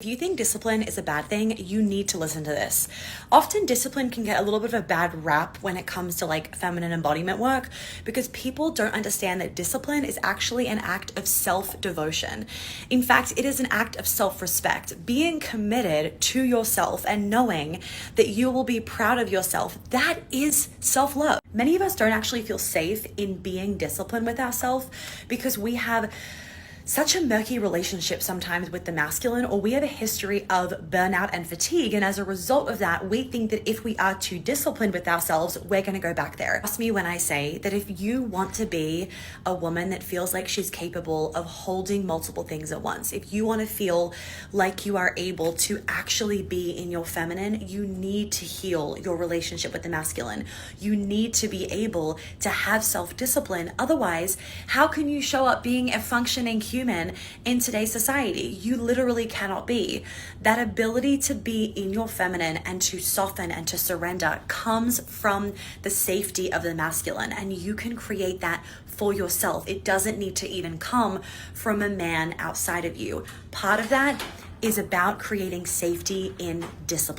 If you think discipline is a bad thing, you need to listen to this. Often discipline can get a little bit of a bad rap when it comes to like feminine embodiment work because people don't understand that discipline is actually an act of self-devotion. In fact, it is an act of self-respect, being committed to yourself and knowing that you will be proud of yourself. That is self-love. Many of us don't actually feel safe in being disciplined with ourselves because we have such a murky relationship sometimes with the masculine, or we have a history of burnout and fatigue. And as a result of that, we think that if we are too disciplined with ourselves, we're going to go back there. Trust me when I say that if you want to be a woman that feels like she's capable of holding multiple things at once, if you want to feel like you are able to actually be in your feminine, you need to heal your relationship with the masculine. You need to be able to have self-discipline. Otherwise, how can you show up being a functioning human in today's society? You literally cannot be. That ability to be in your feminine and to soften and to surrender comes from the safety of the masculine, and you can create that for yourself. It doesn't need to even come from a man outside of you. Part of that is about creating safety in discipline.